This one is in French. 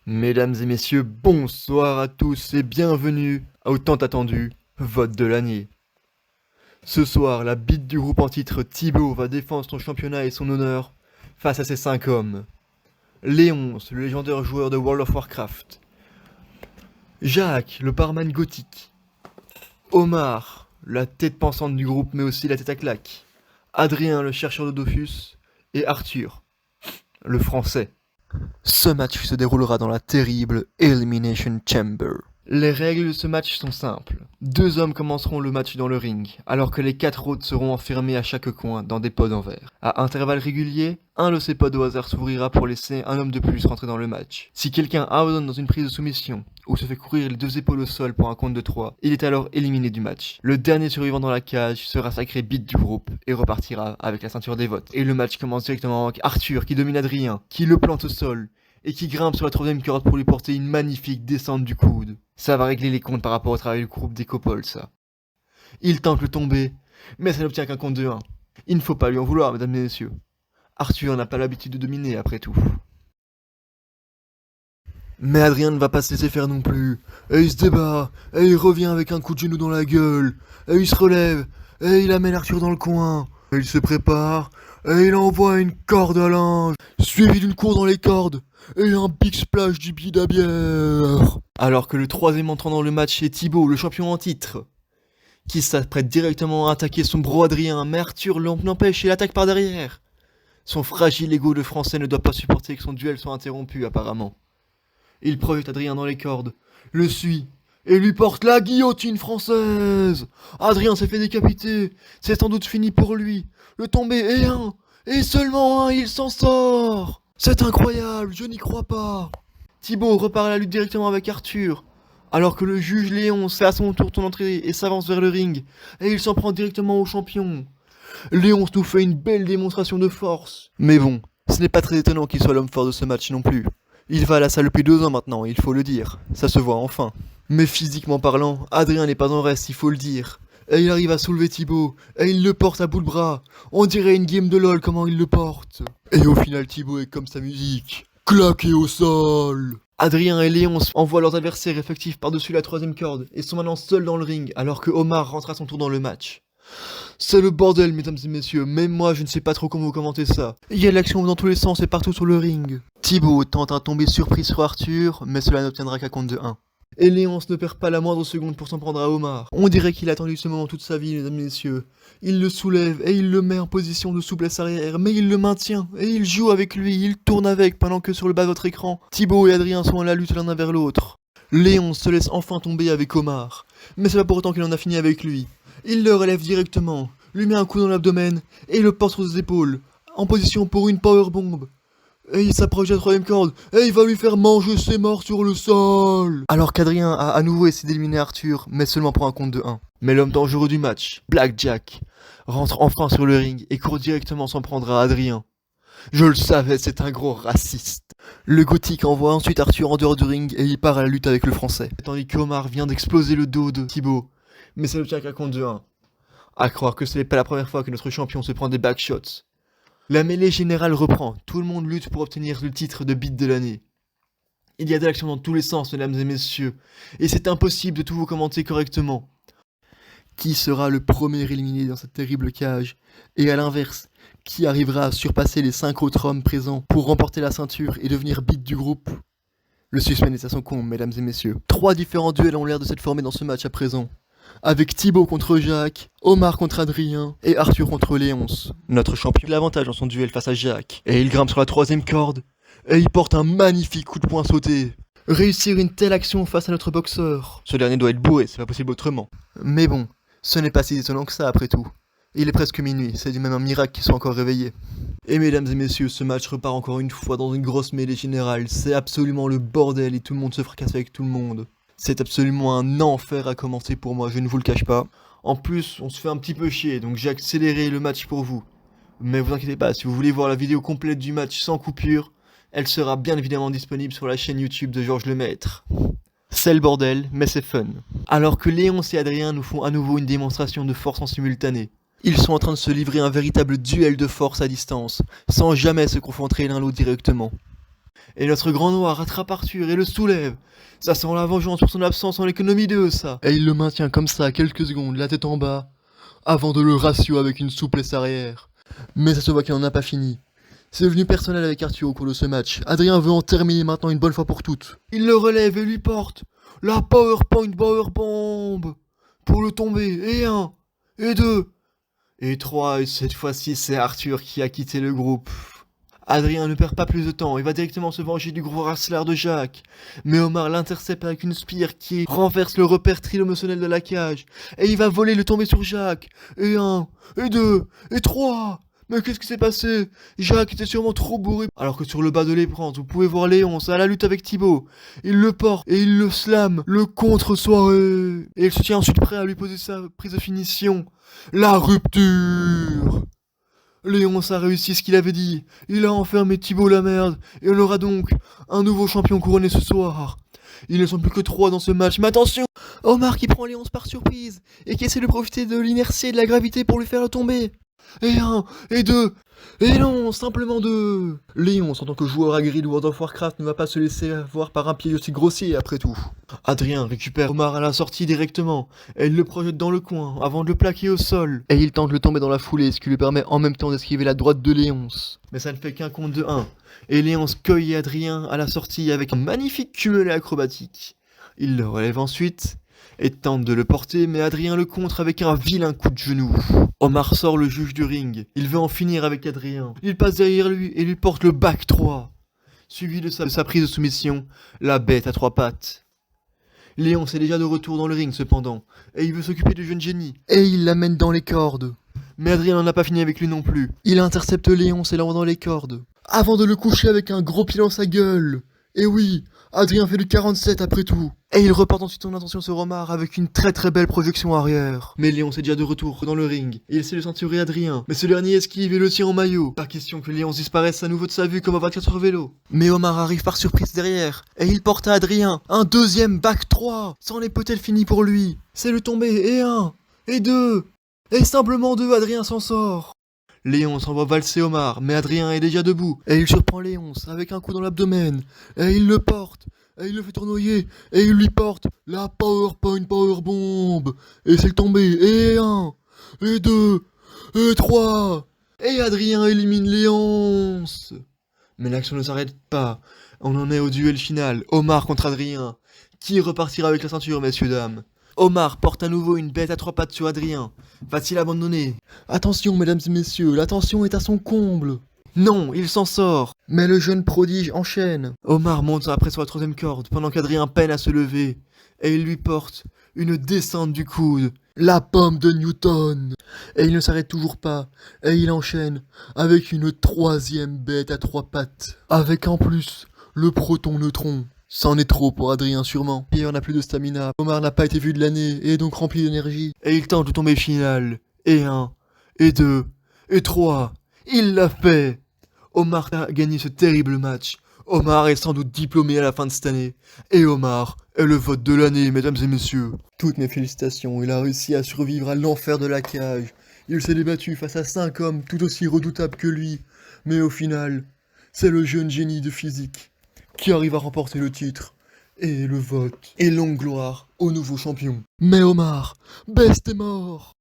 Mesdames et messieurs, bonsoir à tous et bienvenue au tant attendu vote de l'année. Ce soir, la bite du groupe en titre Thibaut va défendre son championnat et son honneur face à ses 5 hommes. Léonce, le légendaire joueur de World of Warcraft. Jacques, le barman gothique. Omar, la tête pensante du groupe mais aussi la tête à claque. Adrien, le chercheur de Dofus. Et Arthur, le français. Ce match se déroulera dans la terrible Elimination Chamber. Les règles de ce match sont simples. 2 hommes commenceront le match dans le ring, alors que les 4 autres seront enfermés à chaque coin dans des pods en verre. À intervalles réguliers, un de ces pods au hasard s'ouvrira pour laisser un homme de plus rentrer dans le match. Si quelqu'un abandonne dans une prise de soumission, ou se fait courir les 2 épaules au sol pour un compte de 3, il est alors éliminé du match. Le dernier survivant dans la cage sera sacré bite du groupe et repartira avec la ceinture des votes. Et le match commence directement avec Arthur qui domine Adrien, qui le plante au sol, et qui grimpe sur la 3ème corde pour lui porter une magnifique descente du coude. Ça va régler les comptes par rapport au travail du groupe des Copoles, ça. Il tente le tomber, mais ça n'obtient qu'un compte de 1. Il ne faut pas lui en vouloir, mesdames et messieurs. Arthur n'a pas l'habitude de dominer, après tout. Mais Adrien ne va pas se laisser faire non plus. Et il se débat, et il revient avec un coup de genou dans la gueule, et il se relève, et il amène Arthur dans le coin. Et il se prépare, et il envoie une corde à linge, suivi d'une cour dans les cordes, et un big splash du bide à bière. Alors que le 3ème entrant dans le match est Thibaut, le champion en titre, qui s'apprête directement à attaquer son bro Adrien, mais Arthur l'empêche et l'attaque par derrière. Son fragile ego de français ne doit pas supporter que son duel soit interrompu apparemment. Il projette Adrien dans les cordes, le suit, et lui porte la guillotine française. Adrien s'est fait décapiter, c'est sans doute fini pour lui. Le tombé est un, et seulement un, il s'en sort. C'est incroyable, je n'y crois pas. Thibaut repart à la lutte directement avec Arthur, alors que le juge Léonce fait à son tour son entrée et s'avance vers le ring, et il s'en prend directement au champion. Léonce nous fait une belle démonstration de force. Mais bon, ce n'est pas très étonnant qu'il soit l'homme fort de ce match non plus. Il va à la salle depuis 2 ans maintenant, il faut le dire. Ça se voit enfin. Mais physiquement parlant, Adrien n'est pas en reste, il faut le dire. Et il arrive à soulever Thibaut, et il le porte à bout de bras. On dirait une game de LOL comment il le porte. Et au final Thibaut est comme sa musique, claqué au sol. Adrien et Léonce envoient leurs adversaires effectifs par-dessus la 3ème corde, et sont maintenant seuls dans le ring, alors que Omar rentre à son tour dans le match. C'est le bordel, mesdames et messieurs, même moi je ne sais pas trop comment vous commenter ça. Il y a de l'action dans tous les sens et partout sur le ring. Thibaut tente un tombé surprise sur Arthur, mais cela n'obtiendra qu'un compte de 1. Et Léonce ne perd pas la moindre seconde pour s'en prendre à Omar. On dirait qu'il a attendu ce moment toute sa vie, mesdames et messieurs. Il le soulève et il le met en position de souplesse arrière, mais il le maintient, et il joue avec lui, il tourne avec, pendant que sur le bas de votre écran, Thibaut et Adrien sont à la lutte l'un vers l'autre. Léonce se laisse enfin tomber avec Omar, mais c'est pas pour autant qu'il en a fini avec lui. Il le relève directement, lui met un coup dans l'abdomen, et le porte sur ses épaules, en position pour une powerbomb. Et il s'approche de la 3ème corde, et il va lui faire manger ses morts sur le sol. Alors qu'Adrien a à nouveau essayé d'éliminer Arthur, mais seulement pour un compte de 1. Mais l'homme dangereux du match, Blackjack, rentre enfin sur le ring et court directement s'en prendre à Adrien. Je le savais, c'est un gros raciste. Le gothique envoie ensuite Arthur en dehors du ring et il part à la lutte avec le français. Tandis qu'Omar vient d'exploser le dos de Thibaut, mais ça n'obtient qu'un compte de 1. À croire que ce n'est pas la première fois que notre champion se prend des backshots. La mêlée générale reprend, tout le monde lutte pour obtenir le titre de bite de l'année. Il y a de l'action dans tous les sens, mesdames et messieurs, et c'est impossible de tout vous commenter correctement. Qui sera le premier éliminé dans cette terrible cage? Et à l'inverse, qui arrivera à surpasser les 5 autres hommes présents pour remporter la ceinture et devenir bite du groupe? Le suspense est à son comble, mesdames et messieurs. 3 différents duels ont l'air de s'être formés dans ce match à présent. Avec Thibaut contre Jacques, Omar contre Adrien et Arthur contre Léonce. Notre champion a l'avantage dans son duel face à Jacques. Et il grimpe sur la 3ème corde, et il porte un magnifique coup de poing sauté. Réussir une telle action face à notre boxeur. Ce dernier doit être bourré, c'est pas possible autrement. Mais bon, ce n'est pas si étonnant que ça après tout. Il est presque minuit, c'est du même un miracle qu'ils soient encore réveillés. Et mesdames et messieurs, ce match repart encore une fois dans une grosse mêlée générale. C'est absolument le bordel et tout le monde se fracasse avec tout le monde. C'est absolument un enfer à commencer pour moi, je ne vous le cache pas. En plus, on se fait un petit peu chier, donc j'ai accéléré le match pour vous. Mais vous inquiétez pas, si vous voulez voir la vidéo complète du match sans coupure, elle sera bien évidemment disponible sur la chaîne YouTube de Georges Lemaître. C'est le bordel, mais c'est fun. Alors que Léonce et Adrien nous font à nouveau une démonstration de force en simultané. Ils sont en train de se livrer un véritable duel de force à distance, sans jamais se confronter l'un l'autre directement. Et notre grand noir rattrape Arthur et le soulève. Ça sent la vengeance pour son absence en économie 2, ça. Et il le maintient comme ça quelques secondes, la tête en bas, avant de le ratio avec une souplesse arrière. Mais ça se voit qu'il n'en a pas fini. C'est devenu personnel avec Arthur au cours de ce match. Adrien veut en terminer maintenant une bonne fois pour toutes. Il le relève et lui porte la PowerPoint Powerbomb pour le tomber. Et 1, et 2, et 3, et cette fois-ci c'est Arthur qui a quitté le groupe. Adrien ne perd pas plus de temps, il va directement se venger du gros racelard de Jacques. Mais Omar l'intercepte avec une spire qui renverse le repère tridimensionnel de la cage. Et il va voler le tomber sur Jacques. Et 1, et 2, et 3. Mais qu'est-ce qui s'est passé? Jacques était sûrement trop bourré. Alors que sur le bas de l'épreuve, vous pouvez voir Léonce à la lutte avec Thibaut. Il le porte et il le slam, le contre-soirée. Et il se tient ensuite prêt à lui poser sa prise de finition. La rupture. Léonce a réussi ce qu'il avait dit. Il a enfermé Thibaut la merde. Et on aura donc un nouveau champion couronné ce soir. Ils ne sont plus que 3 dans ce match. Mais attention! Omar qui prend Léonce par surprise. Et qui essaie de profiter de l'inertie et de la gravité pour lui faire le tomber. Et 1, et 2, et non, simplement 2. Léonce, en tant que joueur aguerri de World of Warcraft, ne va pas se laisser avoir par un pied aussi grossier après tout. Adrien récupère Omar à la sortie directement, et il le projette dans le coin, avant de le plaquer au sol. Et il tente de le tomber dans la foulée, ce qui lui permet en même temps d'esquiver la droite de Léonce. Mais ça ne fait qu'un compte de 1, et Léonce cueille Adrien à la sortie avec un magnifique cumulé acrobatique. Il le relève ensuite, et tente de le porter, mais Adrien le contre avec un vilain coup de genou. Omar sort le juge du ring. Il veut en finir avec Adrien. Il passe derrière lui et lui porte le back 3. Suivi de sa prise de soumission, la bête à 3 pattes. Léonce est déjà de retour dans le ring cependant, et il veut s'occuper du jeune génie. Et il l'amène dans les cordes. Mais Adrien n'en a pas fini avec lui non plus. Il intercepte Léonce et l'envoie dans les cordes, avant de le coucher avec un gros pied dans sa gueule. Et oui, Adrien fait du 47 après tout. Et il reporte ensuite son intention sur Omar avec une très très belle projection arrière. Mais Léonce est déjà de retour dans le ring. Il essaie de ceinturer Adrien. Mais ce dernier esquive et le tire en maillot. Pas question que Léonce disparaisse à nouveau de sa vue comme à 24 sur vélo. Mais Omar arrive par surprise derrière. Et il porte à Adrien un deuxième back 3. C'en est peut-être fini pour lui. C'est le tombé. Et 1, et 2, et simplement 2, Adrien s'en sort. Léonce envoie valser Omar, mais Adrien est déjà debout, et il surprend Léonce avec un coup dans l'abdomen, et il le porte, et il le fait tournoyer, et il lui porte la PowerPoint Powerbomb, et c'est le tombé, et 1, et 2, et 3, et Adrien élimine Léonce. Mais l'action ne s'arrête pas, on en est au duel final, Omar contre Adrien. Qui repartira avec la ceinture, messieurs dames? Omar porte à nouveau une bête à 3 pattes sur Adrien. Va-t-il abandonner? Attention, mesdames et messieurs, la tension est à son comble. Non, il s'en sort. Mais le jeune prodige enchaîne. Omar monte après sur la 3ème corde, pendant qu'Adrien peine à se lever. Et il lui porte une descente du coude. La pomme de Newton. Et il ne s'arrête toujours pas. Et il enchaîne avec une 3ème bête à 3 pattes. Avec en plus le proton-neutron. C'en est trop pour Adrien sûrement. Et on n'a plus de stamina. Omar n'a pas été vu de l'année et est donc rempli d'énergie. Et il tente de tomber final. Et 1, et 2, et 3. Il l'a fait. Omar a gagné ce terrible match. Omar est sans doute diplômé à la fin de cette année. Et Omar est le vote de l'année, mesdames et messieurs. Toutes mes félicitations, il a réussi à survivre à l'enfer de la cage. Il s'est débattu face à 5 hommes tout aussi redoutables que lui. Mais au final, c'est le jeune génie de physique qui arrive à remporter le titre, et le vote, et longue gloire au nouveau champion. Mais Omar, Best est mort.